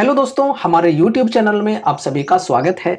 Hello दोस्तों, हमारे YouTube channel में आप सभी का स्वागत है।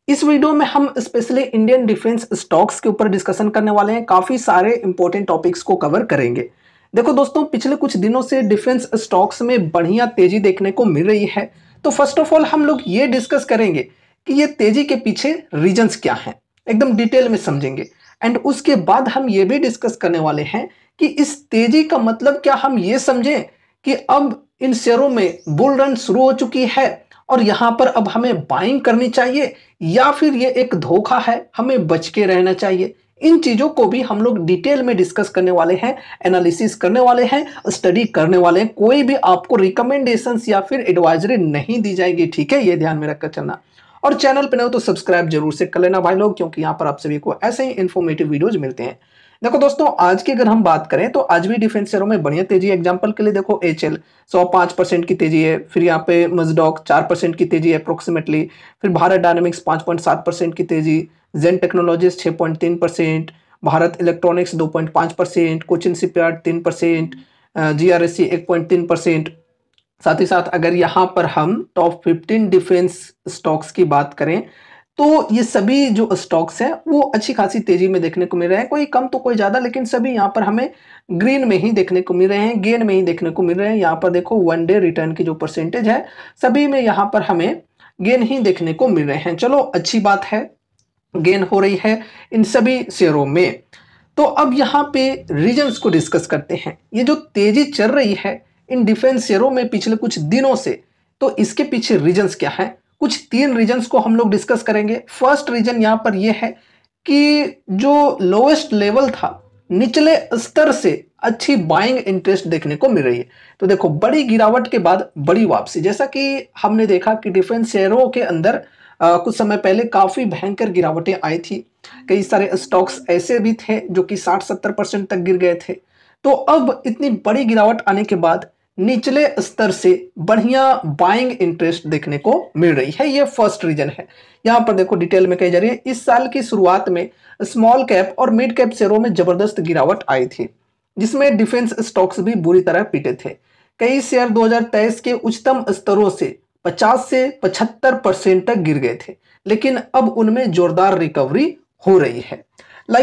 इस वीडियो में हम स्पेशली इंडियन डिफेंस स्टॉक्स के ऊपर डिस्कशन करने वाले हैं। काफी सारे इंपॉर्टेंट टॉपिक्स को कवर करेंगे। देखो दोस्तों, पिछले कुछ दिनों से डिफेंस स्टॉक्स में बढ़िया तेजी देखने को मिल रही है। तो फर्स्ट ऑफ ऑल हम लोग ये डिस्कस करेंगे कि ये तेजी के पीछे रीजंस क्या हैं, एकदम डिटेल में समझेंगे। एंड उसके बाद हम ये भी डिस्कस करने वाले हैं कि इस तेजी का मतलब क्या हम ये समझें कि अब इन शेयरों में बुल रन शुरू हो चुकी है और यहां पर अब हमें बाइंग करनी चाहिए, या फिर ये एक धोखा है, हमें बच के रहना चाहिए। इन चीजों को भी हम लोग डिटेल में डिस्कस करने वाले हैं, एनालिसिस करने वाले हैं, स्टडी करने वाले हैं। कोई भी आपको रिकमेंडेशंस या फिर एडवाइजरी नहीं दी जाएगी, ठीक है? ये ध्यान में रखकर चलना। और चैनल पे नए हो तो सब्सक्राइब जरूर से कर लेना भाई लोग, क्योंकि यहाँ पर आप सभी को ऐसे ही इंफॉर्मेटिव वीडियोज मिलते हैं। देखो दोस्तों, आज की अगर हम बात करें तो आज भी डिफेंस शेयरों में बढ़िया तेजी है। एग्जांपल के लिए देखो, एचएल 105% की तेजी है, फिर यहाँ पे मजडॉक 4% की तेजी है अप्रोक्सीमेटली, फिर भारत डायनेमिक्स 5.7% की तेजी, Zen technologies 6.3%, Bharat electronics 2.5%, Cochin shipyard 3%, GRSC 1.3%। साथ ही साथ अगर यहाँ पर हम टॉप 15 डिफेंस स्टॉक्स की बात करें तो ये सभी जो स्टॉक्स हैं वो अच्छी खासी तेजी में देखने को मिल रहे हैं। कोई कम तो कोई ज्यादा, लेकिन सभी यहाँ पर हमें ग्रीन में ही देखने को मिल रहे हैं, गेन में ही देखने को मिल रहे हैं। यहाँ पर देखो, वन डे रिटर्न की जो परसेंटेज है सभी में यहाँ पर हमें गेन ही देखने को मिल रहे हैं। चलो, अच्छी बात है, गेन हो रही है इन सभी शेयरों में। तो अब यहाँ पे रीजंस को डिस्कस करते हैं। ये जो तेजी चल रही है इन डिफेंस शेयरों में पिछले कुछ दिनों से, तो इसके पीछे रीजंस क्या है? कुछ तीन रीजंस को हम लोग डिस्कस करेंगे। फर्स्ट रीजन यहाँ पर यह है कि जो लोएस्ट लेवल था, निचले स्तर से अच्छी बाइंग इंटरेस्ट देखने को मिल रही है। तो देखो, बड़ी गिरावट के बाद बड़ी वापसी, जैसा कि हमने देखा कि डिफेंस शेयरों के अंदर कुछ समय पहले काफी भयंकर गिरावटें आई थी। कई सारे स्टॉक्स ऐसे भी थे जो कि 60-70% तक गिर गए थे। तो अब इतनी बड़ी गिरावट आने के बाद निचले स्तर से बढ़िया बाइंग इंटरेस्ट देखने को मिल रही है। ये फर्स्ट रीजन है। यहां पर देखो, डिटेल में कही जा रही है, इस साल की शुरुआत में स्मॉल कैप और मिड कैप शेयरों में जबरदस्त गिरावट आई थी, जिसमें डिफेंस स्टॉक्स भी बुरी तरह पीटे थे। कई शेयर 2023 के उच्चतम स्तरों से 50 से 75% तक गिर गए थे, लेकिन अब उनमें जोरदार रिकवरी हो रही है।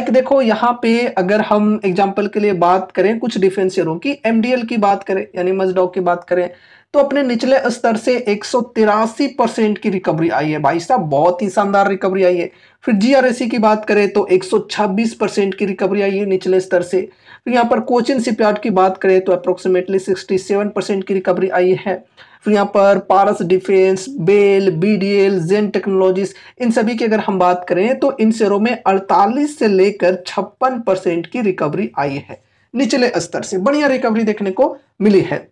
देखो, यहाँ पे अगर हम एग्जांपल के लिए बात करें कुछ डिफेंस शेयरों की, एमडीएल की बात करें यानी मजडॉक की बात करें, तो अपने निचले स्तर से 183% की रिकवरी आई है। भाई साहब, बहुत ही शानदार रिकवरी आई है। फिर जीआरएससी की बात करें तो 126% की रिकवरी आई है निचले स्तर से। फिर यहाँ पर कोचिन शिपयार्ड की बात करें तो अप्रोक्सीमेटली 67% की रिकवरी आई है। फिर यहाँ पर पारस डिफेंस, बेल, बीडीएल, जेन टेक्नोलॉजीज, इन सभी की अगर हम बात करें तो इन शेयरों में 48 से लेकर 56% की रिकवरी आई है। निचले स्तर से बढ़िया रिकवरी देखने को मिली है।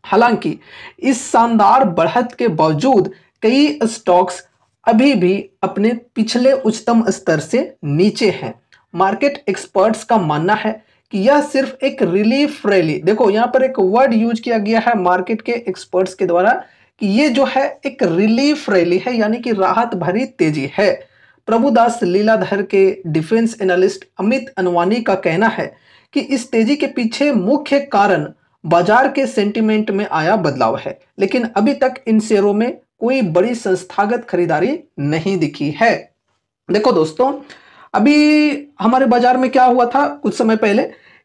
हालांकि इस शानदार बढ़त के बावजूद कई स्टॉक्स अभी भी अपने पिछले उच्चतम स्तर से नीचे हैं। मार्केट एक्सपर्ट्स का मानना है कि यह सिर्फ एक रिलीफ रैली, देखो यहाँ पर एक वर्ड यूज किया गया है मार्केट के एक्सपर्ट्स के द्वारा कि ये जो है एक रिलीफ रैली है, यानी कि राहत भरी तेजी है। प्रभुदास लीलाधर के डिफेंस एनालिस्ट अमित अनवानी का कहना है कि इस तेजी के पीछे मुख्य कारण बाजार के सेंटीमेंट में आया बदलाव है, लेकिन अभी तक इन शेयरों में कोई बड़ी संस्थागत खरीदारी नहीं दिखी है। देखो दोस्तों, अभी हमारे बाजार में क्या हुआ था कुछ समय पहले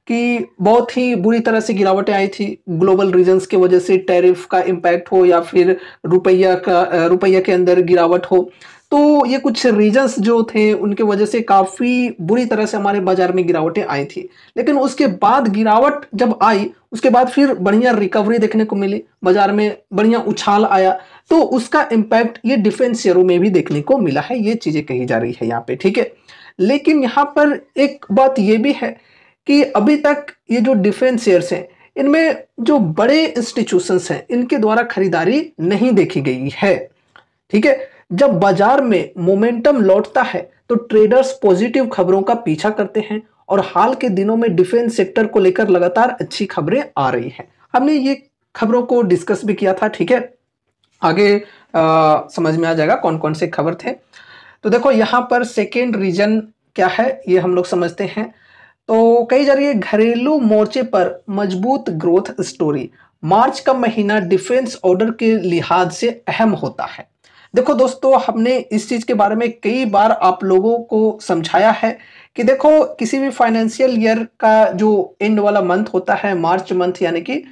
कि बहुत ही बुरी तरह से गिरावटें आई थी ग्लोबल रीजन्स की वजह से, टैरिफ का इम्पैक्ट हो या फिर रुपया के अंदर गिरावट हो। तो ये कुछ रीजन्स जो थे उनके वजह से काफी बुरी तरह से हमारे बाजार में गिरावटें आई थी। लेकिन उसके बाद गिरावट जब आई, उसके बाद फिर बढ़िया रिकवरी देखने को मिली, बाजार में बढ़िया उछाल आया। तो उसका इम्पैक्ट ये डिफेंस शेयरों में भी देखने को मिला है। ये चीजें कही जा रही है यहाँ पे, ठीक है? लेकिन यहाँ पर एक बात ये भी है कि अभी तक ये जो डिफेंस शेयर्स हैं, इनमें जो बड़े इंस्टीट्यूशंस हैं इनके द्वारा खरीदारी नहीं देखी गई है, ठीक है? जब बाजार में मोमेंटम लौटता है तो ट्रेडर्स पॉजिटिव खबरों का पीछा करते हैं, और हाल के दिनों में डिफेंस सेक्टर को लेकर लगातार अच्छी खबरें आ रही हैं। हमने ये खबरों को डिस्कस भी किया था, ठीक है? आगे समझ में आ जाएगा कौन कौन से खबर थे। तो देखो, यहाँ पर सेकेंड रीजन क्या है ये हम लोग समझते हैं। तो कही जा रही है घरेलू मोर्चे पर मजबूत ग्रोथ स्टोरी, मार्च का महीना डिफेंस ऑर्डर के लिहाज से अहम होता है। देखो दोस्तों, हमने इस चीज के बारे में कई बार आप लोगों को समझाया है कि देखो किसी भी फाइनेंशियल ईयर का जो एंड वाला मंथ होता है, मार्च मंथ, यानी कि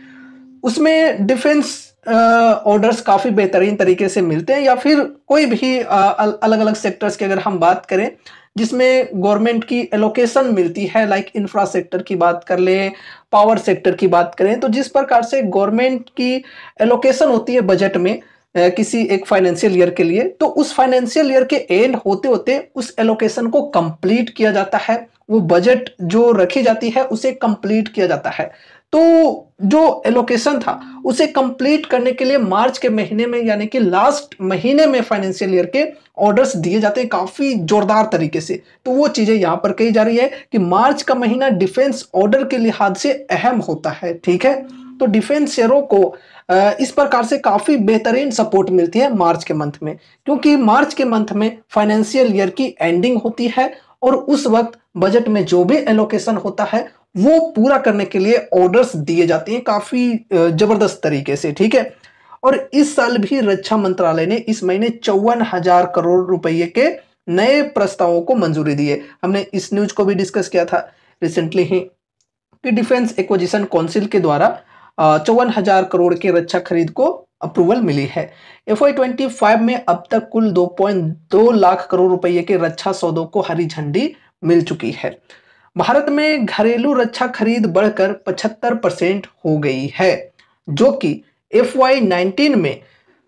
उसमें डिफेंस ऑर्डर्स काफी बेहतरीन तरीके से मिलते हैं, या फिर कोई भी अलग अलग सेक्टर्स की अगर हम बात करें जिसमें गवर्नमेंट की एलोकेशन मिलती है, लाइक इंफ्रा सेक्टर की बात कर लें, पावर सेक्टर की बात करें, तो जिस प्रकार से गवर्नमेंट की एलोकेशन होती है बजट में किसी एक फाइनेंशियल ईयर के लिए, तो उस फाइनेंशियल ईयर के एंड होते होते उस एलोकेशन को कंप्लीट किया जाता है, वो बजट जो रखी जाती है उसे कंप्लीट किया जाता है। तो जो एलोकेशन था उसे कंप्लीट करने के लिए मार्च के महीने में, यानी कि लास्ट महीने में फाइनेंशियल ईयर के ऑर्डर्स दिए जाते हैं काफी जोरदार तरीके से। तो वो चीजें यहां पर कही जा रही है कि मार्च का महीना डिफेंस ऑर्डर के लिहाज से अहम होता है। ठीक है, तो डिफेंस शेयरों को इस प्रकार से काफी बेहतरीन सपोर्ट मिलती है मार्च के मंथ में, क्योंकि मार्च के मंथ में फाइनेंशियल ईयर की एंडिंग होती है और उस वक्त बजट में जो भी एलोकेशन होता है वो पूरा करने के लिए ऑर्डर्स दिए जाते हैं काफी जबरदस्त तरीके से। ठीक है, और इस साल भी रक्षा मंत्रालय ने इस महीने 54,000 करोड़ रुपए के नए प्रस्तावों को मंजूरी दी है। हमने इस न्यूज को भी डिस्कस किया था रिसेंटली ही कि डिफेंस एक्विजिशन काउंसिल के द्वारा 54,000 करोड़ के रक्षा खरीद को अप्रूवल मिली है। FY25 में अब तक कुल 2.2 लाख करोड़ रुपए के रक्षा सौदों को हरी झंडी मिल चुकी है। भारत में घरेलू रक्षा खरीद बढ़कर 75% हो गई है, जो कि FY19 में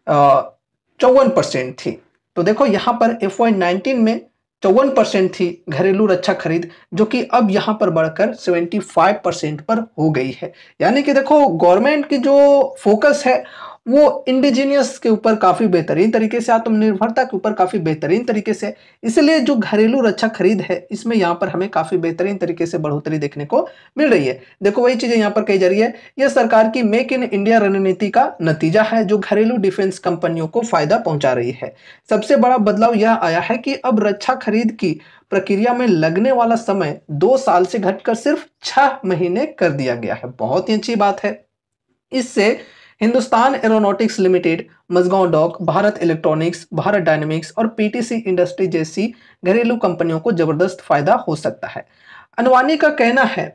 54% थी। तो देखो यहां पर FY19 में 54% थी घरेलू रक्षा खरीद, जो कि अब यहां पर बढ़कर 75% पर हो गई है। यानी कि देखो गवर्नमेंट की जो फोकस है वो इंडिजीनियस के ऊपर काफी बेहतरीन तरीके से, आत्मनिर्भरता के ऊपर काफी बेहतरीन तरीके से, इसलिए जो घरेलू रक्षा खरीद है इसमें यहाँ पर हमें काफी बेहतरीन तरीके से बढ़ोतरी देखने को मिल रही है। देखो वही चीजें यहाँ पर कही जा रही है, यह सरकार की मेक इन इंडिया रणनीति का नतीजा है जो घरेलू डिफेंस कंपनियों को फायदा पहुंचा रही है। सबसे बड़ा बदलाव यह आया है कि अब रक्षा खरीद की प्रक्रिया में लगने वाला समय 2 साल से घटकर सिर्फ 6 महीने कर दिया गया है। बहुत ही अच्छी बात है। इससे Hindustan Aeronautics Limited, Mazagon Dock, Bharat Electronics, Bharat Dynamics और पीटीसी इंडस्ट्री जैसी घरेलू कंपनियों को जबरदस्त फायदा हो सकता है। अनवानी का कहना है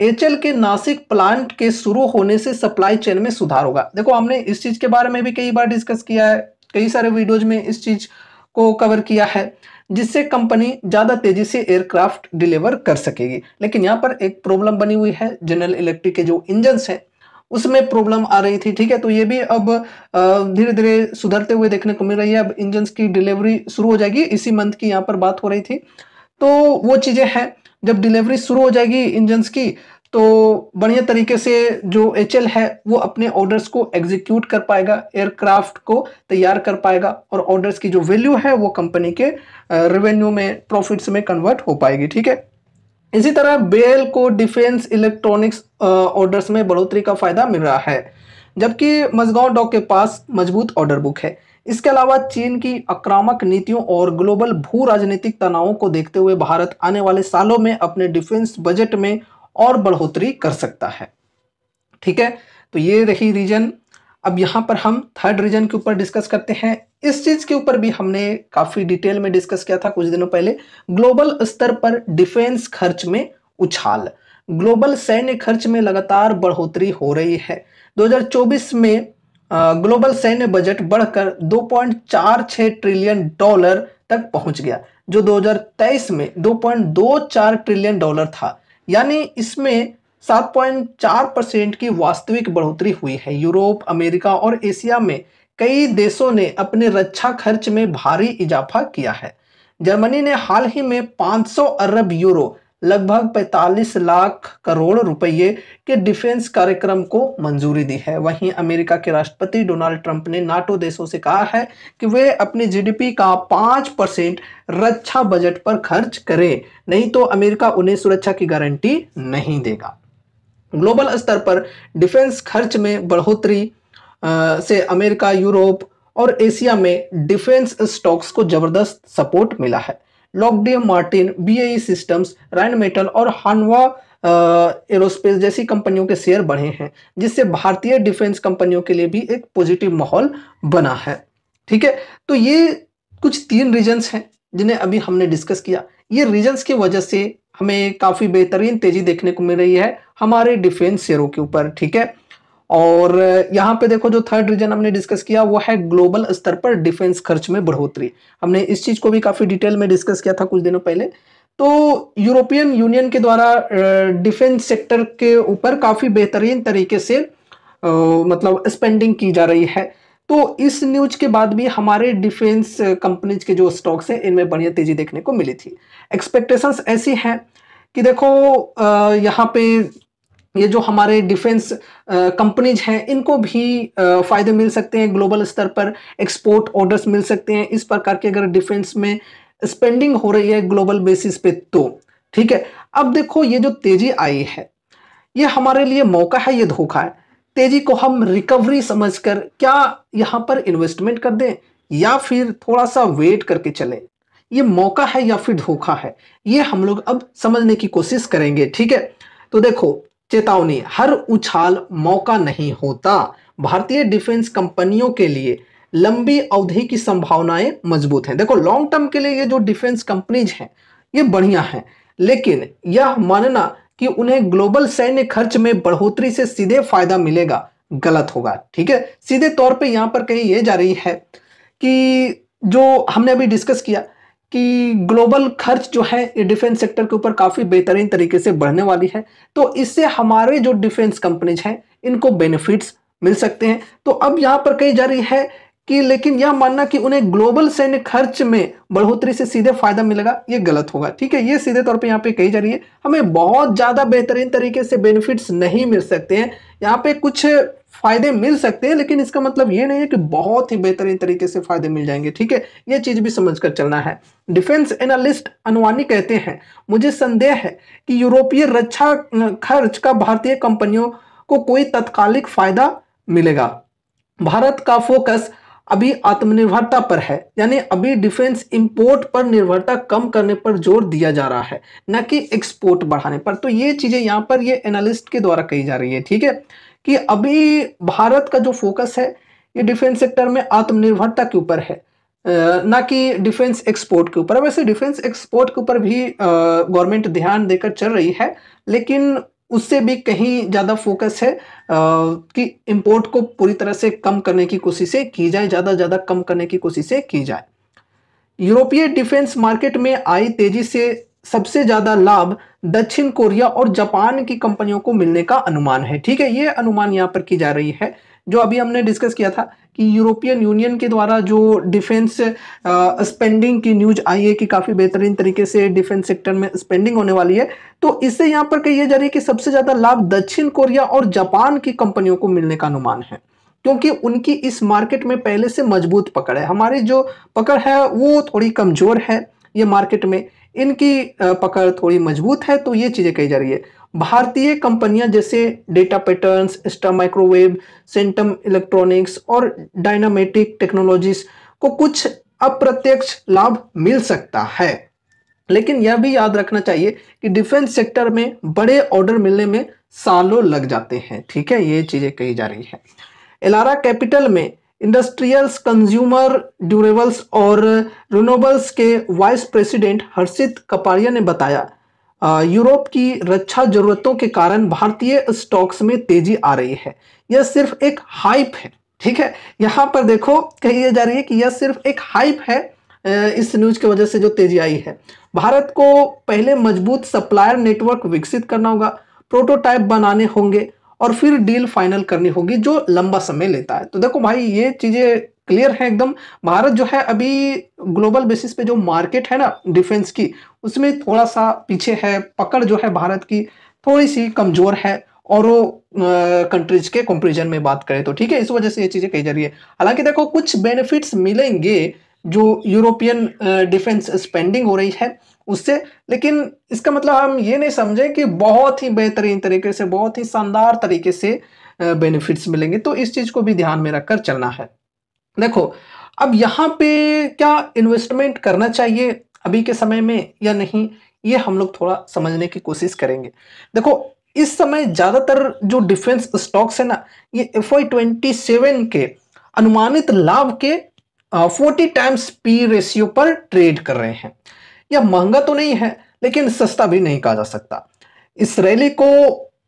एचएल के नासिक प्लांट के शुरू होने से सप्लाई चेन में सुधार होगा। देखो हमने इस चीज के बारे में भी कई बार डिस्कस किया है, कई सारे वीडियोज में इस चीज को कवर किया है, जिससे कंपनी ज्यादा तेजी से एयरक्राफ्ट डिलीवर कर सकेगी। लेकिन यहाँ पर एक प्रॉब्लम बनी हुई है, जनरल इलेक्ट्रिक के जो इंजन्स हैं उसमें प्रॉब्लम आ रही थी। ठीक है, तो ये भी अब धीरे धीरे सुधरते हुए देखने को मिल रही है। अब इंजन्स की डिलीवरी शुरू हो जाएगी, इसी मंथ की यहाँ पर बात हो रही थी। तो वो चीजें हैं, जब डिलीवरी शुरू हो जाएगी इंजन्स की तो बढ़िया तरीके से जो एचएल है वो अपने ऑर्डर्स को एग्जीक्यूट कर पाएगा, एयरक्राफ्ट को तैयार कर पाएगा, और ऑर्डर्स की जो वैल्यू है वो कंपनी के रेवेन्यू में, प्रॉफिट्स में कन्वर्ट हो पाएगी। ठीक है, इसी तरह बेल को डिफेंस इलेक्ट्रॉनिक्स ऑर्डर्स में बढ़ोतरी का फायदा मिल रहा है, जबकि मझगांव डॉक के पास मजबूत ऑर्डर बुक है। इसके अलावा चीन की आक्रामक नीतियों और ग्लोबल भू राजनीतिक तनावों को देखते हुए भारत आने वाले सालों में अपने डिफेंस बजट में और बढ़ोतरी कर सकता है। ठीक है, तो ये रही रीजन। अब यहाँ पर हम थर्ड रीजन के ऊपर डिस्कस करते हैं। इस चीज के ऊपर भी हमने काफी डिटेल में डिस्कस किया था कुछ दिनों पहले। ग्लोबल स्तर पर डिफेंस खर्च में उछाल, ग्लोबल सैन्य खर्च में लगातार बढ़ोतरी हो रही है। 2024 में ग्लोबल सैन्य बजट बढ़कर 2.46 ट्रिलियन डॉलर तक पहुंच गया, जो 2023 में 2.24 ट्रिलियन डॉलर था। यानी इसमें 7.4% की वास्तविक बढ़ोतरी हुई है। यूरोप, अमेरिका और एशिया में कई देशों ने अपने रक्षा खर्च में भारी इजाफा किया है। जर्मनी ने हाल ही में 500 अरब यूरो, लगभग 45 लाख करोड़ रुपए के डिफेंस कार्यक्रम को मंजूरी दी है। वहीं अमेरिका के राष्ट्रपति डोनाल्ड ट्रंप ने नाटो देशों से कहा है कि वे अपनी जीडीपी का 5% रक्षा बजट पर खर्च करें, नहीं तो अमेरिका उन्हें सुरक्षा की गारंटी नहीं देगा। ग्लोबल स्तर पर डिफेंस खर्च में बढ़ोतरी से अमेरिका, यूरोप और एशिया में डिफेंस स्टॉक्स को जबरदस्त सपोर्ट मिला है। Lockheed Martin, BAE systems, Rheinmetall और हानवा एरोस्पेस जैसी कंपनियों के शेयर बढ़े हैं, जिससे भारतीय डिफेंस कंपनियों के लिए भी एक पॉजिटिव माहौल बना है। ठीक है, तो ये कुछ 3 रीजंस हैं जिन्हें अभी हमने डिस्कस किया। ये रीजंस की वजह से हमें काफी बेहतरीन तेजी देखने को मिल रही है हमारे डिफेंस शेयरों के ऊपर। ठीक है, और यहाँ पे देखो जो थर्ड रीजन हमने डिस्कस किया वो है ग्लोबल स्तर पर डिफेंस खर्च में बढ़ोतरी। हमने इस चीज को भी काफी डिटेल में डिस्कस किया था कुछ दिनों पहले। तो यूरोपियन यूनियन के द्वारा डिफेंस सेक्टर के ऊपर काफी बेहतरीन तरीके से मतलब स्पेंडिंग की जा रही है। तो इस न्यूज के बाद भी हमारे डिफेंस कंपनीज के जो स्टॉक्स हैं इनमें बढ़िया तेजी देखने को मिली थी। एक्सपेक्टेशंस ऐसी हैं कि देखो यहाँ पे ये जो हमारे डिफेंस कंपनीज हैं इनको भी फायदे मिल सकते हैं, ग्लोबल स्तर पर एक्सपोर्ट ऑर्डर्स मिल सकते हैं इस प्रकार के, अगर डिफेंस में स्पेंडिंग हो रही है ग्लोबल बेसिस पे तो। ठीक है, अब देखो ये जो तेजी आई है ये हमारे लिए मौका है, ये धोखा है। तेजी को हम रिकवरी समझकर क्या यहां पर इन्वेस्टमेंट कर दें या फिर थोड़ा सा वेट करके चलें, ये मौका है या फिर धोखा है, ये हम लोग अब समझने की कोशिश करेंगे। ठीक है, तो देखो चेतावनी, हर उछाल मौका नहीं होता। भारतीय डिफेंस कंपनियों के लिए लंबी अवधि की संभावनाएं मजबूत हैं। देखो लॉन्ग टर्म के लिए ये जो डिफेंस कंपनीज हैं ये बढ़िया हैं, लेकिन यह मानना कि उन्हें ग्लोबल सैन्य खर्च में बढ़ोतरी से सीधे फायदा मिलेगा गलत होगा। ठीक है, सीधे तौर पे यहां पर कही ये जा रही है कि जो हमने अभी डिस्कस किया कि ग्लोबल खर्च जो है ये डिफेंस सेक्टर के ऊपर काफी बेहतरीन तरीके से बढ़ने वाली है, तो इससे हमारे जो डिफेंस कंपनीज हैं इनको बेनिफिट्स मिल सकते हैं। तो अब यहां पर कही जा रही है कि लेकिन यह मानना कि उन्हें ग्लोबल सैन्य खर्च में बढ़ोतरी से सीधे फायदा मिलेगा ये गलत होगा। ठीक है, ये सीधे तौर पे यहाँ पे कही जा रही है हमें बहुत ज्यादा बेहतरीन तरीके से बेनिफिट्स नहीं मिल सकते हैं, यहाँ पे कुछ फायदे मिल सकते हैं लेकिन इसका मतलब ये नहीं है कि बहुत ही बेहतरीन तरीके से फायदे मिल जाएंगे। ठीक है, ये चीज भी समझकर चलना है। डिफेंस एनालिस्ट अनवानी कहते हैं, मुझे संदेह है कि यूरोपीय रक्षा खर्च का भारतीय कंपनियों को कोई तत्कालिक फायदा मिलेगा। भारत का फोकस अभी आत्मनिर्भरता पर है, यानी अभी डिफेंस इंपोर्ट पर निर्भरता कम करने पर जोर दिया जा रहा है, न कि एक्सपोर्ट बढ़ाने पर। तो ये चीजें यहाँ पर ये एनालिस्ट के द्वारा कही जा रही है। ठीक है, कि अभी भारत का जो फोकस है ये डिफेंस सेक्टर में आत्मनिर्भरता के ऊपर है, ना कि डिफेंस एक्सपोर्ट के ऊपर। वैसे डिफेंस एक्सपोर्ट के ऊपर भी गवर्नमेंट ध्यान देकर चल रही है, लेकिन उससे भी कहीं ज्यादा फोकस है कि इंपोर्ट को पूरी तरह से कम करने की कोशिशें की जाए, ज्यादा कम करने की कोशिशें की जाए। यूरोपीय डिफेंस मार्केट में आई तेजी से सबसे ज्यादा लाभ दक्षिण कोरिया और जापान की कंपनियों को मिलने का अनुमान है। ठीक है, ये अनुमान यहाँ पर की जा रही है। जो अभी हमने डिस्कस किया था कि यूरोपियन यूनियन के द्वारा जो डिफेंस स्पेंडिंग की न्यूज आई है कि काफी बेहतरीन तरीके से डिफेंस सेक्टर में स्पेंडिंग होने वाली है, तो इससे यहाँ पर कही जा रही है कि सबसे ज्यादा लाभ दक्षिण कोरिया और जापान की कंपनियों को मिलने का अनुमान है, क्योंकि उनकी इस मार्केट में पहले से मजबूत पकड़ है। हमारी जो पकड़ है वो थोड़ी कमजोर है, ये मार्केट में इनकी पकड़ थोड़ी मजबूत है। तो ये चीजें कही जा रही है। भारतीय कंपनियां जैसे data patterns, star microwave, centum electronics और डायनामेटिक टेक्नोलॉजीज को कुछ अप्रत्यक्ष लाभ मिल सकता है, लेकिन यह भी याद रखना चाहिए कि डिफेंस सेक्टर में बड़े ऑर्डर मिलने में सालों लग जाते हैं। ठीक है, ये चीजें कही जा रही है। एलारा कैपिटल में इंडस्ट्रियल्स, कंज्यूमर ड्यूरेबल्स और रिन्यूएबल्स के वाइस प्रेसिडेंट हर्षित कपाड़िया ने बताया, यूरोप की रक्षा जरूरतों के कारण भारतीय स्टॉक्स में तेजी आ रही है। यह सिर्फ एक हाइप है। ठीक है, यहां पर देखो कही जा रही है कि यह सिर्फ एक हाइप है, इस न्यूज की वजह से जो तेजी आई है। भारत को पहले मजबूत सप्लायर नेटवर्क विकसित करना होगा, प्रोटोटाइप बनाने होंगे और फिर डील फाइनल करनी होगी, जो लंबा समय लेता है। तो देखो भाई ये चीजें क्लियर है एकदम। भारत जो है अभी ग्लोबल बेसिस पे जो मार्केट है ना डिफेंस की, उसमें थोड़ा सा पीछे है, पकड़ जो है भारत की थोड़ी सी कमजोर है और कंट्रीज के कंपैरिजन में बात करें तो। ठीक है, इस वजह से ये चीजें कही जा रही है। हालांकि देखो कुछ बेनिफिट्स मिलेंगे जो यूरोपियन डिफेंस स्पेंडिंग हो रही है उससे, लेकिन इसका मतलब हम ये नहीं समझे कि बहुत ही बेहतरीन तरीके से, बहुत ही शानदार तरीके से बेनिफिट्स मिलेंगे। तो इस चीज को भी ध्यान में रखकर चलना है। देखो अब यहाँ पे क्या इन्वेस्टमेंट करना चाहिए, अभी के समय में या नहीं, ये हम लोग थोड़ा समझने की कोशिश करेंगे। देखो, इस समय ज्यादातर जो डिफेंस स्टॉक्स है ना, ये FY27 के अनुमानित लाभ के 40 टाइम्स पी रेशियो पर ट्रेड कर रहे हैं। यह महंगा तो नहीं है, लेकिन सस्ता भी नहीं कहा जा सकता। इस रैली को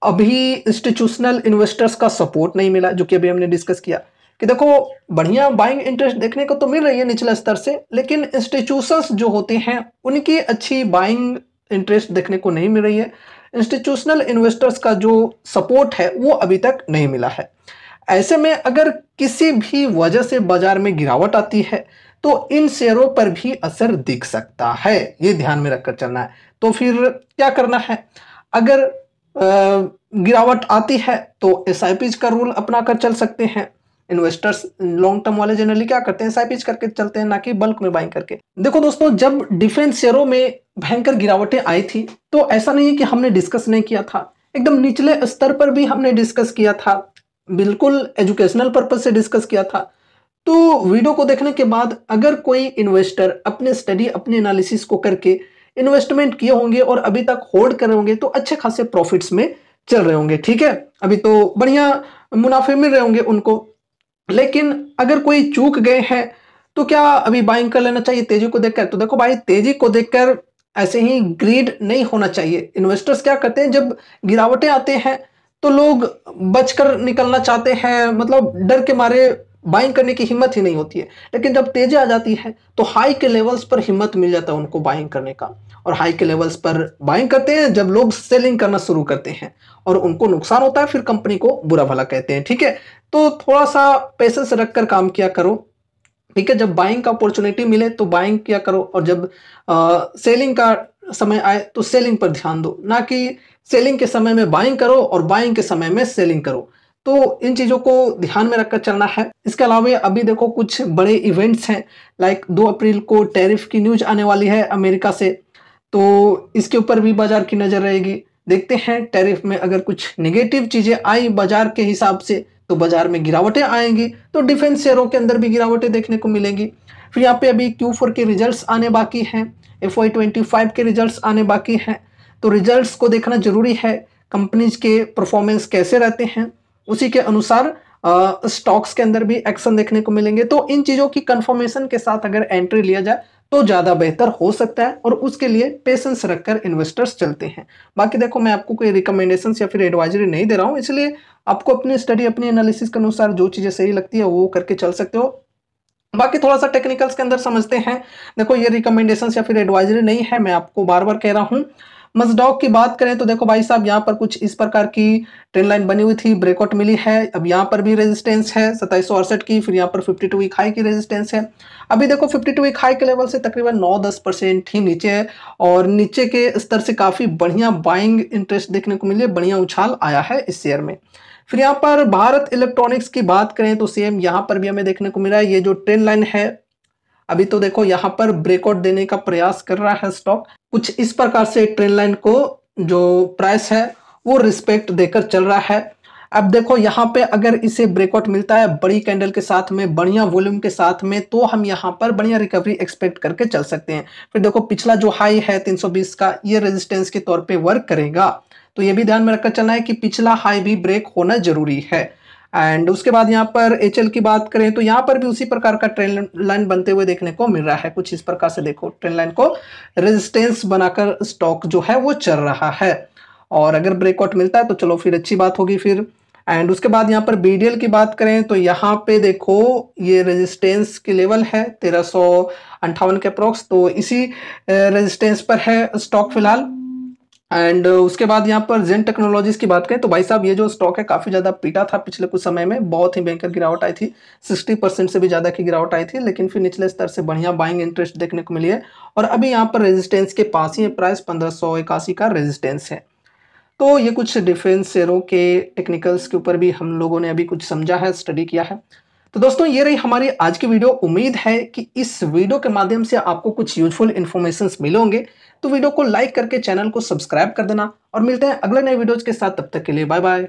अभी इंस्टीट्यूशनल इन्वेस्टर्स का सपोर्ट नहीं मिला, जो कि अभी हमने डिस्कस किया कि देखो, बढ़िया बाइंग इंटरेस्ट देखने को तो मिल रही है निचले स्तर से, लेकिन इंस्टीट्यूशंस जो होते हैं उनकी अच्छी बाइंग इंटरेस्ट देखने को नहीं मिल रही है। इंस्टीट्यूशनल इन्वेस्टर्स का जो सपोर्ट है वो अभी तक नहीं मिला है। ऐसे में अगर किसी भी वजह से बाजार में गिरावट आती है तो इन शेयरों पर भी असर दिख सकता है, ये ध्यान में रखकर चलना है। तो फिर क्या करना है? अगर गिरावट आती है तो एसआईपीज का रूल अपना कर चल सकते हैं। इन्वेस्टर्स लॉन्ग टर्म वाले जनरली क्या करते हैं? एसआईपीज करके चलते हैं, ना कि बल्क में बाइंग करके। देखो दोस्तों, जब डिफेंस शेयरों में भयंकर गिरावटें आई थी तो ऐसा नहीं है कि हमने डिस्कस नहीं किया था, एकदम निचले स्तर पर भी हमने डिस्कस किया था, बिल्कुल एजुकेशनल पर्पज से डिस्कस किया था। तो वीडियो को देखने के बाद अगर कोई इन्वेस्टर अपने स्टडी, अपने एनालिसिस को करके इन्वेस्टमेंट किए होंगे और अभी तक होल्ड कर रहे होंगे तो अच्छे खासे प्रॉफिट्स में चल रहे होंगे, ठीक है, अभी तो बढ़िया मुनाफे मिल रहे होंगे उनको। लेकिन अगर कोई चूक गए हैं तो क्या अभी बाइंग कर लेना चाहिए तेजी को देखकर? तो देखो भाई, तेजी को देखकर ऐसे ही ग्रीड नहीं होना चाहिए। इन्वेस्टर्स क्या करते हैं, जब गिरावटें आते हैं तो लोग बचकर निकलना चाहते हैं, मतलब डर के मारे बाइंग करने की हिम्मत ही नहीं होती है। लेकिन जब तेजी आ जाती है तो हाई के लेवल्स पर हिम्मत मिल जाता है उनको बाइंग करने का, और हाई के लेवल्स पर बाइंग करते हैं जब लोग सेलिंग करना शुरू करते हैं और उनको नुकसान होता है, फिर कंपनी को बुरा भला कहते हैं, ठीक है। तो थोड़ा सा पेशेंस रखकर काम किया करो, ठीक है। जब बाइंग का अपॉर्चुनिटी मिले तो बाइंग किया करो, और जब सेलिंग का समय आए तो सेलिंग पर ध्यान दो, ना कि सेलिंग के समय में बाइंग करो और बाइंग के समय में सेलिंग करो। तो इन चीजों को ध्यान में रखकर चलना है। इसके अलावा अभी देखो, कुछ बड़े इवेंट्स हैं, लाइक 2 अप्रैल को टैरिफ की न्यूज आने वाली है अमेरिका से, तो इसके ऊपर भी बाजार की नजर रहेगी। देखते हैं टैरिफ में अगर कुछ नेगेटिव चीजें आई बाजार के हिसाब से तो बाजार में गिरावटें आएंगी, तो डिफेंस शेयरों के अंदर भी गिरावटें देखने को मिलेंगी। फिर यहाँ पे अभी Q4 के रिजल्ट्स आने बाकी हैं, FY25 के रिजल्ट्स आने बाकी हैं, तो रिजल्ट्स को देखना जरूरी है। कंपनीज के परफॉर्मेंस कैसे रहते हैं, उसी के अनुसार स्टॉक्स के अंदर भी एक्शन देखने को मिलेंगे। तो इन चीजों की कंफर्मेशन के साथ अगर एंट्री लिया जाए तो ज्यादा बेहतर हो सकता है, और उसके लिए पेशेंस रखकर इन्वेस्टर्स चलते हैं। बाकी देखो, मैं आपको कोई रिकमेंडेशंस या फिर एडवाइजरी नहीं दे रहा हूं, इसलिए आपको अपनी स्टडी, अपनी एनालिसिस के अनुसार जो चीजें सही लगती है वो करके चल सकते हो। बाकी थोड़ा सा टेक्निकल्स के अंदर समझते हैं। देखो, ये रिकमेंडेशंस या फिर एडवाइजरी नहीं है, मैं आपको बार बार कह रहा हूं। मस्डॉक की बात करें तो देखो भाई साहब, यहाँ पर कुछ इस प्रकार की ट्रेंड लाइन बनी हुई थी, ब्रेकआउट मिली है। अब यहाँ पर भी रेजिस्टेंस है 2768 की, फिर यहाँ पर 52 वीक हाई की रेजिस्टेंस है। अभी देखो 52 वीक हाई के लेवल से तकरीबन 9-10% ही नीचे है, और नीचे के स्तर से काफी बढ़िया बाइंग इंटरेस्ट देखने को मिले, बढ़िया उछाल आया है इस शेयर में। फिर यहाँ पर भारत इलेक्ट्रॉनिक्स की बात करें तो सेम यहाँ पर भी हमें देखने को मिला है, ये जो ट्रेंड लाइन है अभी तो देखो यहाँ पर ब्रेकआउट देने का प्रयास कर रहा है स्टॉक। कुछ इस प्रकार से ट्रेंड लाइन को जो प्राइस है वो रिस्पेक्ट देकर चल रहा है। अब देखो यहाँ पे अगर इसे ब्रेकआउट मिलता है बड़ी कैंडल के साथ में, बढ़िया वॉल्यूम के साथ में, तो हम यहाँ पर बढ़िया रिकवरी एक्सपेक्ट करके चल सकते हैं। फिर देखो पिछला जो हाई है 320 का, ये रेजिस्टेंस के तौर पे वर्क करेगा, तो ये भी ध्यान में रखकर चलना है कि पिछला हाई भी ब्रेक होना जरूरी है। एंड उसके बाद यहाँ पर HL की बात करें तो यहाँ पर भी उसी प्रकार का ट्रेंड लाइन बनते हुए देखने को मिल रहा है। कुछ इस प्रकार से देखो, ट्रेंड लाइन को रेजिस्टेंस बनाकर स्टॉक जो है वो चल रहा है, और अगर ब्रेकआउट मिलता है तो चलो फिर अच्छी बात होगी फिर। एंड उसके बाद यहाँ पर BDL की बात करें तो यहाँ पे देखो ये रेजिस्टेंस की लेवल है 1358 के अप्रोक्स, तो इसी रेजिस्टेंस पर है स्टॉक फिलहाल। एंड उसके बाद यहाँ पर जेन टेक्नोलॉजीज की बात करें तो भाई साहब ये जो स्टॉक है काफी ज्यादा पीटा था पिछले कुछ समय में, बहुत ही भयंकर गिरावट आई थी, 60% से भी ज्यादा की गिरावट आई थी, लेकिन फिर निचले स्तर से बढ़िया बाइंग इंटरेस्ट देखने को मिली है, और अभी यहाँ पर रेजिस्टेंस के पास ही है, प्राइस 1581 का रेजिस्टेंस है। तो ये कुछ डिफेंस शेयरों के टेक्निकल्स के ऊपर भी हम लोगों ने अभी कुछ समझा है, स्टडी किया है। तो दोस्तों ये रही हमारी आज की वीडियो। उम्मीद है कि इस वीडियो के माध्यम से आपको कुछ यूजफुल इन्फॉर्मेशन मिले होंगे। तो वीडियो को लाइक करके चैनल को सब्सक्राइब कर देना, और मिलते हैं अगले नए वीडियोज के साथ। तब तक के लिए बाय बाय।